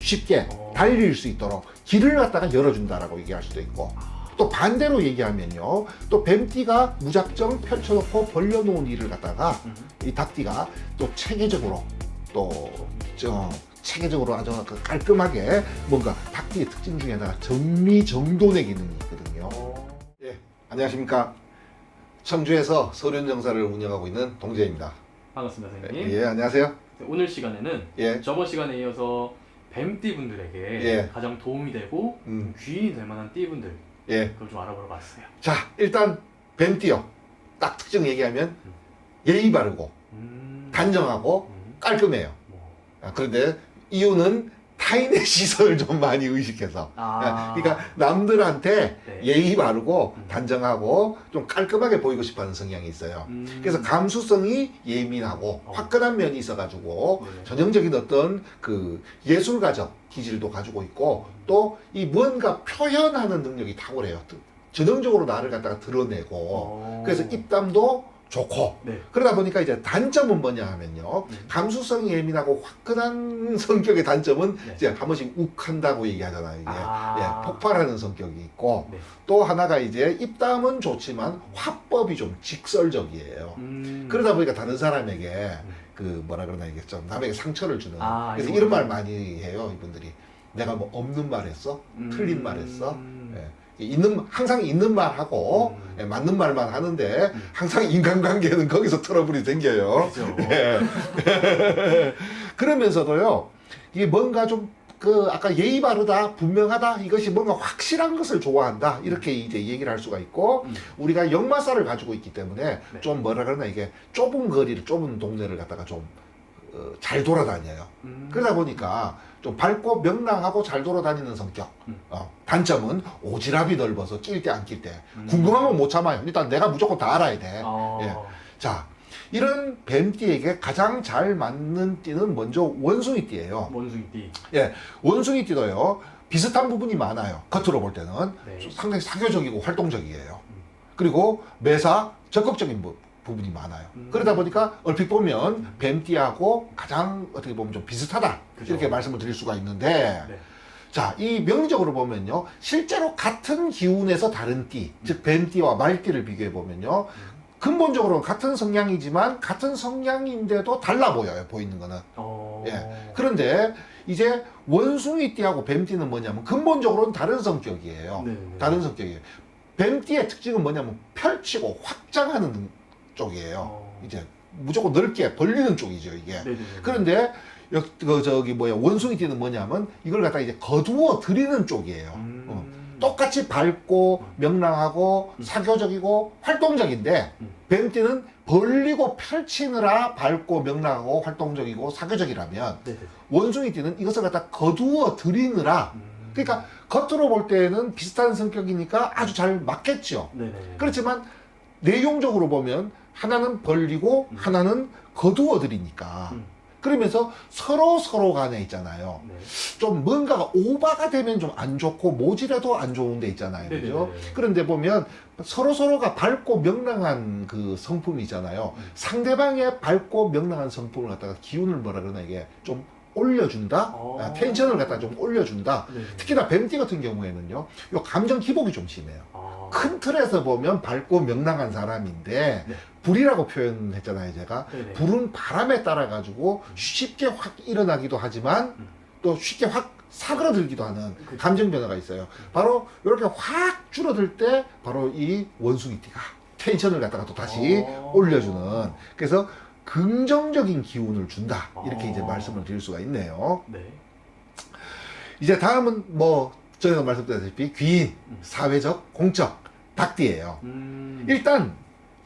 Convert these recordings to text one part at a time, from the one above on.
쉽게 달릴 수 있도록 길을 갖다가 열어준다라고 얘기할 수도 있고, 또 반대로 얘기하면요, 또 뱀띠가 무작정 펼쳐놓고 벌려놓은 일을 갖다가 이 닭띠가 또 체계적으로 체계적으로 아주 깔끔하게 뭔가 닭띠의 특징 중에 하나가 정리정돈의 기능이 있거든요. 예, 안녕하십니까. 청주에서 서륜정사를 운영하고 있는 동재입니다. 반갑습니다, 선생님. 예, 안녕하세요. 오늘 시간에는 예. 저번 시간에 이어서 뱀띠 분들에게 예. 가장 도움이 되고 귀인이 될 만한 띠분들, 예. 그걸 좀 알아보러 봤어요. 자, 일단 뱀띠요. 딱 특징 얘기하면 예의 바르고 단정하고 깔끔해요. 그런데 이유는 타인의 시선을 좀 많이 의식해서. 그러니까 남들한테 네. 예의 바르고 단정하고 좀 깔끔하게 보이고 싶어하는 성향이 있어요. 그래서 감수성이 예민하고 화끈한 면이 있어가지고 네. 전형적인 어떤 그 예술가적 기질도 가지고 있고, 또 이 뭔가 표현하는 능력이 탁월해요. 전형적으로 나를 갖다가 드러내고, 그래서 입담도 좋고. 네. 그러다 보니까 이제 단점은 뭐냐 하면요, 감수성이 예민하고 화끈한 성격의 단점은 네. 이제 한 번씩 욱한다고 얘기하잖아요. 이게 예, 폭발하는 성격이 있고, 네. 또 하나가 이제 입담은 좋지만 화법이 좀 직설적이에요. 그러다 보니까 다른 사람에게 그 뭐라 그러나 이게 좀 남에게 상처를 주는. 그래서 이런 말 많이 해요, 이분들이. 내가 뭐 없는 말 했어? 틀린 말 했어? 예. 항상 있는 말 하고 예, 맞는 말만 하는데 항상 인간관계는 거기서 트러블이 생겨요. 그렇죠. 예. 그러면서도요, 이게 뭔가 좀 아까 예의 바르다, 분명하다, 이것이 뭔가 확실한 것을 좋아한다, 이렇게 이제 얘기를 할 수가 있고, 우리가 역마살을 가지고 있기 때문에 네. 좀 뭐라 그러나 이게 좁은 거리를, 좁은 동네를 갖다가 좀 잘 돌아다녀요. 그러다 보니까 좀 밝고 명랑하고 잘 돌아다니는 성격. 단점은 오지랖이 넓어서 낄 때 안 낄 때 궁금하면 못 참아요. 일단 내가 무조건 다 알아야 돼. 예. 자, 이런 뱀띠에게 가장 잘 맞는 띠는 먼저 원숭이띠예요. 원숭이띠. 예, 원숭이띠도요, 비슷한 부분이 많아요. 겉으로 볼 때는 네. 상당히 사교적이고 활동적이에요. 그리고 매사 적극적인 부분이 많아요. 그러다 보니까 얼핏 보면 뱀띠하고 가장 어떻게 보면 좀 비슷하다, 그죠. 이렇게 말씀을 드릴 수가 있는데, 네. 자, 이 명리적으로 보면요, 실제로 같은 기운에서 다른 띠, 즉 뱀띠와 말띠를 비교해 보면요, 근본적으로는 같은 성향이지만 같은 성향인데도 달라 보여요, 보이는 거는. 예. 그런데 이제 원숭이띠하고 뱀띠는 뭐냐면 근본적으로는 다른 성격이에요. 네. 다른 성격이에요. 뱀띠의 특징은 뭐냐면 펼치고 확장하는 쪽이에요. 이제 무조건 넓게 벌리는 쪽이죠, 이게. 네네네. 그런데 원숭이띠는 뭐냐면 이걸 갖다 이제 거두어 들이는 쪽이에요. 똑같이 밝고 명랑하고 사교적이고 활동적인데, 뱀띠는 벌리고 펼치느라 밝고 명랑하고 활동적이고 사교적이라면, 네네. 원숭이띠는 이것을 갖다 거두어 들이느라, 그러니까 겉으로 볼 때는 비슷한 성격이니까 아주 잘 맞겠죠. 네네. 그렇지만 내용적으로 보면 하나는 벌리고 하나는 거두어 들이니까, 그러면서 서로 간에 있잖아요. 네. 좀 뭔가가 오바가 되면 좀 안 좋고 모질해도 안 좋은 데 있잖아요. 그죠? 네네네. 그런데 보면 서로가 밝고 명랑한 그 성품이 있잖아요. 상대방의 밝고 명랑한 성품을 갖다가 기운을 뭐라 그러나 이게 좀 올려준다? 텐션을 갖다가 좀 올려준다. 네네. 특히나 뱀띠 같은 경우에는요, 요 감정 기복이 좀 심해요. 큰 아. 틀에서 보면 밝고 명랑한 사람인데, 네. 불이라고 표현했잖아요, 제가. 네네. 불은 바람에 따라 가지고 쉽게 확 일어나기도 하지만 또 쉽게 확 사그러들기도 하는 그쵸. 감정 변화가 있어요. 바로 이렇게 확 줄어들 때 바로 이 원숭이띠가 텐션을 갖다가 또 다시 올려주는, 그래서 긍정적인 기운을 준다, 이렇게 이제 말씀을 드릴 수가 있네요. 네. 이제 다음은 뭐 전에도 말씀드렸다시피 귀인, 사회적, 공적, 닭띠예요. 일단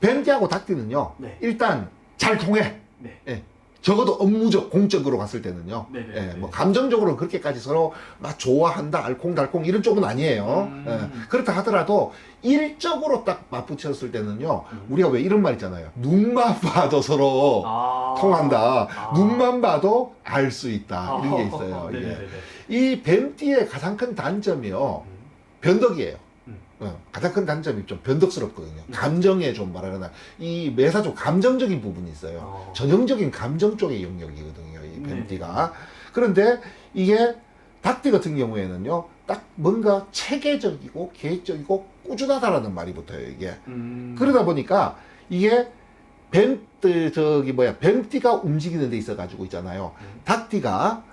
뱀띠하고 닭띠는요, 네. 일단 잘 통해. 네. 예. 적어도 업무적, 공적으로 갔을 때는요. 네네. 예, 네. 뭐 감정적으로는 그렇게까지 서로 막 좋아한다, 알콩달콩 이런 쪽은 아니에요. 예. 그렇다 하더라도 일적으로 딱 맞붙였을 때는요, 우리가 왜 이런 말 있잖아요. 눈만 봐도 서로 통한다. 눈만 봐도 알 수 있다. 이런 게 있어요. 이게. 네네네. 이 뱀띠의 가장 큰 단점이요, 변덕이에요. 가장 큰 단점이 좀 변덕스럽거든요. 감정에 좀 말하거나, 이 매사 좀 감정적인 부분이 있어요. 전형적인 감정 쪽의 영역이거든요, 이 뱀띠가. 그런데 이게 닭띠 같은 경우에는요, 딱 뭔가 체계적이고 계획적이고 꾸준하다라는 말이 붙어요, 이게. 그러다 보니까 이게 뱀띠가 움직이는 데 있어 가지고 있잖아요. 닭띠가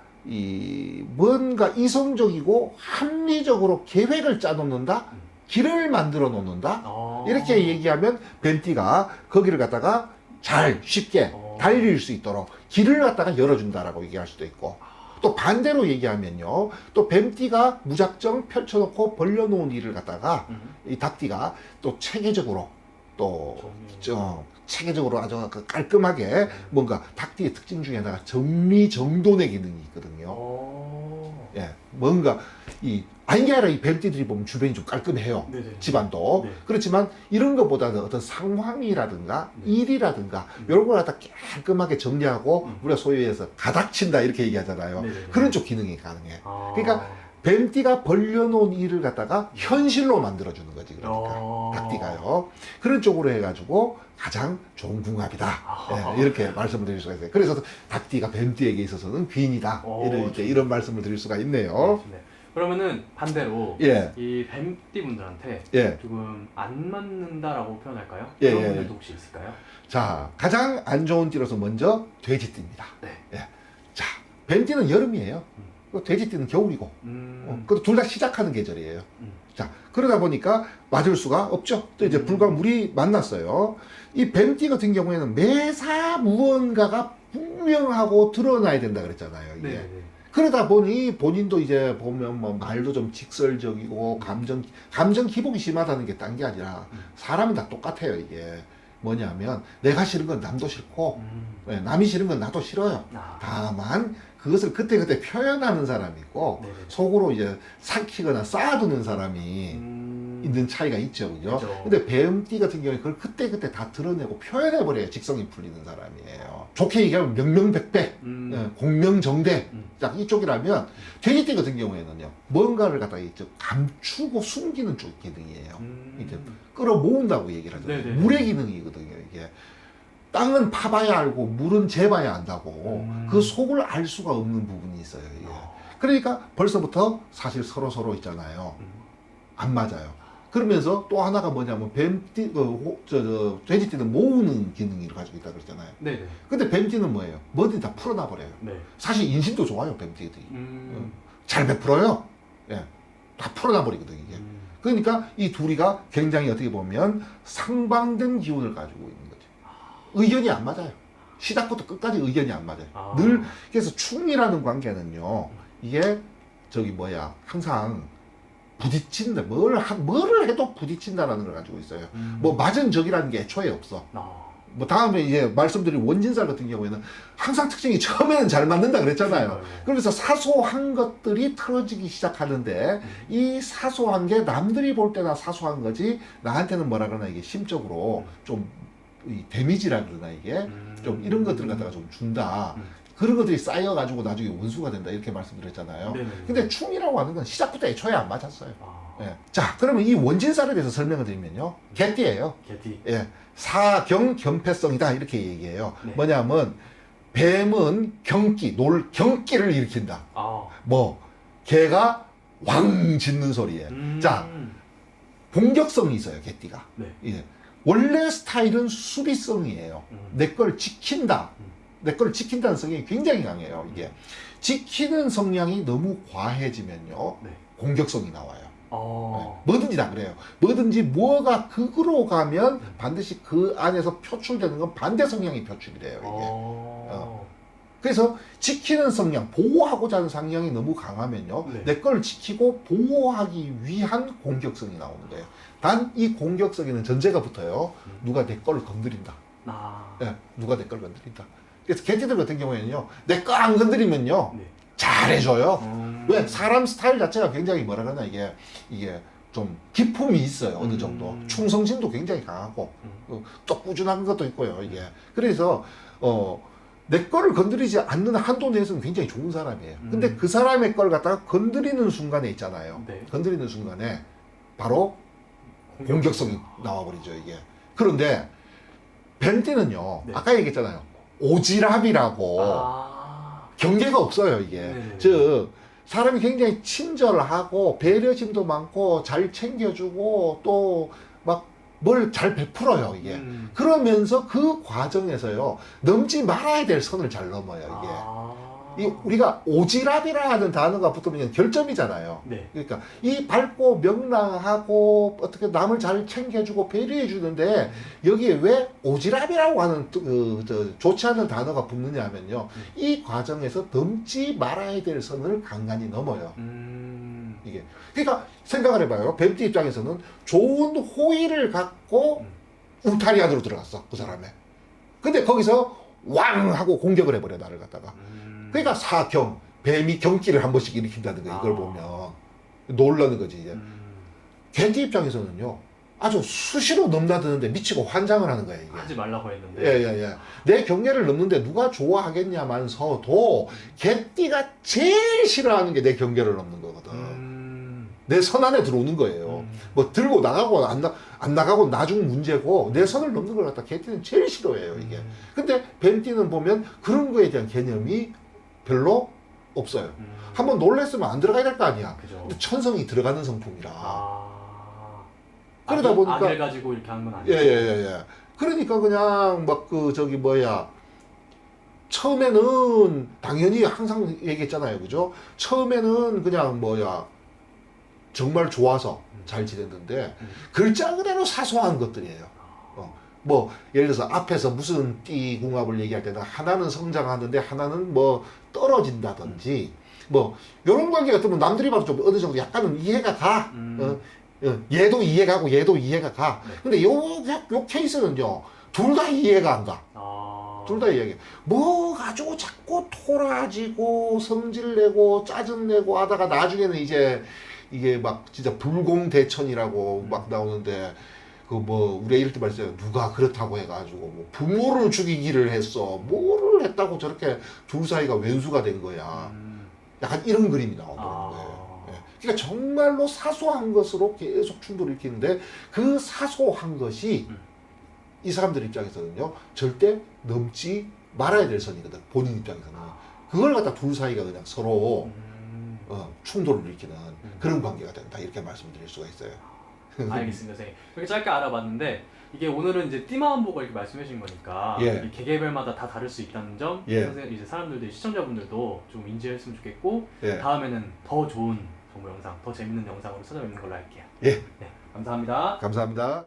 뭔가 이성적이고 합리적으로 계획을 짜 놓는다? 길을 만들어 놓는다? 이렇게 얘기하면 뱀띠가 거기를 갖다가 잘 쉽게 달릴 수 있도록 길을 갖다가 열어준다라고 얘기할 수도 있고, 또 반대로 얘기하면요, 또 뱀띠가 무작정 펼쳐놓고 벌려놓은 일을 갖다가 이 닭띠가 또 체계적으로 체계적으로 아주 깔끔하게 뭔가 닭띠의 특징 중에 하나가 정리정돈의 기능이 있거든요. 예, 뭔가 아닌 게 아니라 이 뱀띠들이 보면 주변이 좀 깔끔해요. 네네. 집안도. 네. 그렇지만 이런 것보다는 어떤 상황이라든가 네. 일이라든가 이런 걸 갖다 깔끔하게 정리하고 우리가 소위 해서 가닥친다 이렇게 얘기하잖아요. 네네. 그런 쪽 기능이 가능해. 그러니까 뱀띠가 벌려놓은 일을 갖다가 현실로 만들어주는 거지. 그러니까 닭띠가요. 그런 쪽으로 해가지고 가장 좋은 궁합이다. 예, 이렇게 말씀을 드릴 수가 있어요. 그래서 닭띠가 뱀띠에게 있어서는 귀인이다. 이런 말씀을 드릴 수가 있네요. 네. 그러면은 반대로 예. 이 뱀띠 분들한테 예. 조금 안 맞는다라고 표현할까요? 예, 그런 예. 분들도 혹시 있을까요? 자, 가장 안 좋은 띠로서 먼저 돼지띠입니다. 네. 예. 자, 뱀띠는 여름이에요. 돼지띠는 겨울이고. 그것도 둘 다 시작하는 계절이에요. 자, 그러다 보니까 맞을 수가 없죠. 또 이제 불과 물이 만났어요. 이 뱀띠 같은 경우에는 매사 무언가가 분명하고 드러나야 된다 그랬잖아요. 이게. 네. 그러다 보니 본인도 이제 보면 뭐 말도 좀 직설적이고 감정 기복이 심하다는 게 딴 게 아니라 사람은 다 똑같아요. 이게 뭐냐면 내가 싫은 건 남도 싫고 네, 남이 싫은 건 나도 싫어요. 다만 그것을 그때그때 표현하는 사람이 있고 네네. 속으로 이제 삭히거나 쌓아두는 사람이 있는 차이가 있죠. 그죠? 그죠. 근데 뱀띠 같은 경우에 그걸 그때그때 다 드러내고 표현해버려요. 직성이 풀리는 사람이에요. 좋게 얘기하면 명명백백, 공명정대. 자, 이쪽이라면 돼지띠 같은 경우에는요, 뭔가를 갖다가 이제 감추고 숨기는 쪽 기능이에요. 이제 끌어모은다고 얘기를 하잖아요. 네네. 물의 기능이거든요, 이게. 땅은 파봐야 알고 물은 재봐야 안다고 그 속을 알 수가 없는 부분이 있어요. 이게. 그러니까 벌써부터 사실 서로 있잖아요. 안 맞아요. 그러면서 또 하나가 뭐냐면 돼지띠는 모으는 기능을 가지고 있다고 그랬잖아요. 네네. 근데 뱀띠는 뭐예요? 뭐든 다 풀어놔버려요. 네. 사실 인심도 좋아요, 뱀띠들이. 잘 베풀어요. 예. 다 풀어놔버리거든요, 이게. 그러니까 이 둘이가 굉장히 어떻게 보면 상반된 기운을 가지고 있는 거죠. 의견이 안 맞아요. 시작부터 끝까지 의견이 안 맞아요. 늘, 그래서 충이라는 관계는요, 이게 항상 부딪힌다. 뭐를 해도 부딪힌다라는 걸 가지고 있어요. 뭐 맞은 적이라는 게 애초에 없어. 뭐 다음에 이제 말씀드린 원진살 같은 경우에는 항상 특징이 처음에는 잘 맞는다 그랬잖아요. 그러면서 사소한 것들이 틀어지기 시작하는데 이 사소한 게 남들이 볼 때나 사소한 거지 나한테는 뭐라 그러나 이게 심적으로 좀 이 데미지라 그러나 이게 좀 이런 것들을 갖다가 좀 준다. 그런 것들이 쌓여가지고 나중에 원수가 된다 이렇게 말씀드렸잖아요. 네네. 근데 충이라고 하는 건 시작부터 애초에 안 맞았어요. 예. 자, 그러면 이 원진살에 대해서 설명을 드리면요, 개띠예요. 개띠. 예. 사경 겸폐성이다 이렇게 얘기해요. 네. 뭐냐면 뱀은 경기를 일으킨다. 뭐 개가 왕 짖는 소리에. 자, 공격성이 있어요, 개띠가. 네. 예. 원래 스타일은 수비성이에요. 내 걸 지킨다. 내 걸 지킨다는 성향이 굉장히 강해요. 이게 지키는 성향이 너무 과해지면요, 네. 공격성이 나와요. 네. 뭐든지 다 그래요. 뭐든지 뭐가 극으로 가면 반드시 그 안에서 표출되는 건 반대 성향이 표출이 돼요. 이게. 그래서 지키는 성향, 보호하고자 하는 성향이 너무 강하면요, 네. 내 걸 지키고 보호하기 위한 공격성이 나오는 거예요. 단 이 공격성에는 전제가 붙어요. 누가 내 걸 건드린다. 네, 누가 내 걸 건드린다. 그래서 개띠들 같은 경우에는요, 내 거 안 건드리면요, 네. 잘해줘요. 왜? 사람 스타일 자체가 굉장히 뭐라 그러나 이게 좀 기품이 있어요. 어느 정도. 충성심도 굉장히 강하고 또 꾸준한 것도 있고요. 이게. 그래서 내 거를 건드리지 않는 한도 내에서는 굉장히 좋은 사람이에요. 근데 그 사람의 걸 갖다가 건드리는 순간에 있잖아요. 네. 건드리는 순간에 바로 공격성이 나와버리죠, 이게. 그런데 뱀띠는요, 네. 아까 얘기했잖아요. 오지랖이라고 경계가 없어요, 이게. 네네네. 즉 사람이 굉장히 친절하고 배려심도 많고 잘 챙겨주고 또 막 뭘 잘 베풀어요 이게. 그러면서 그 과정에서요 넘지 말아야 될 선을 잘 넘어요 이게. 이 우리가 오지랖이라는 단어가 붙으면 결점이잖아요. 네. 그러니까 이 밝고 명랑하고 어떻게 남을 잘 챙겨주고 배려해 주는데 여기에 왜 오지랖이라고 하는 좋지 않은 단어가 붙느냐 하면요. 이 과정에서 넘지 말아야 될 선을 간간히 넘어요. 이게. 그러니까 생각을 해봐요. 뱀띠 입장에서는 좋은 호의를 갖고 울타리 안으로 들어갔어 그 사람의. 근데 거기서 왕 하고 공격을 해버려 나를 갖다가. 그러니까 사경, 뱀이 경기를 한 번씩 일으킨다는 거 이걸 보면 놀라는 거지 이제. 개띠 입장에서는요 아주 수시로 넘나드는데 미치고 환장을 하는 거야 이게. 하지 말라고 했는데. 예예예. 내 경계를 넘는데 누가 좋아하겠냐만서도 개띠가 제일 싫어하는 게 내 경계를 넘는 거거든. 내 선 안에 들어오는 거예요. 뭐 들고 나가고 안 나가고 나중 문제고 내 선을 넘는 걸 갖다 개띠는 제일 싫어해요 이게. 근데 뱀띠는 보면 그런 거에 대한 개념이 별로 없어요. 한번 놀랬으면 안 들어가야 될 거 아니야. 그죠. 근데 천성이 들어가는 성품이라. 그러다 보니까 악을 가지고 이렇게 하는 건 아니에요. 예예예. 그러니까 그냥 막 그 저기 뭐야. 처음에는 당연히 항상 얘기했잖아요. 그죠? 처음에는 그냥 뭐야. 정말 좋아서 잘 지냈는데 글자 그대로 사소한 것들이에요. 뭐 예를 들어서 앞에서 무슨 띠궁합을 얘기할 때는 하나는 성장하는데 하나는 뭐 떨어진다든지 뭐 이런 관계 같으면 남들이 봐도 좀 어느 정도 약간은 이해가 가. 얘도 이해가고 얘도 이해가 가. 네. 근데 요 케이스는요 둘 다 이해가 안 가. 둘 다 이해가. 뭐 가지고 자꾸 토라지고 성질내고 짜증내고 하다가 나중에는 이제 이게 막 진짜 불공대천이라고 막 나오는데 그 뭐 우리가 이럴 때 말했어요. 누가 그렇다고 해가지고 뭐 부모를 죽이기를 했어. 뭐를 했다고 저렇게 둘 사이가 왼수가 된 거야. 약간 이런 그림이 나오더라는 거예요. 예. 그러니까 정말로 사소한 것으로 계속 충돌을 일으키는데 그 사소한 것이 이 사람들 입장에서는요 절대 넘지 말아야 될 선이거든. 본인 입장에서는 그걸 갖다 둘 사이가 그냥 서로 충돌을 일으키는 그런 관계가 된다 이렇게 말씀드릴 수가 있어요. 알겠습니다, 선생님. 이렇게 짧게 알아봤는데 이게 오늘은 이제 띠만 보고 이렇게 말씀해 주신 거니까 예. 이게 개개별마다 다 다를 수 있다는 점, 예. 선생님 이제 사람들도 시청자분들도 좀 인지했으면 좋겠고 예. 다음에는 더 좋은 정보 영상, 더 재밌는 영상으로 찾아뵙는 걸로 할게요. 예. 네, 감사합니다. 감사합니다.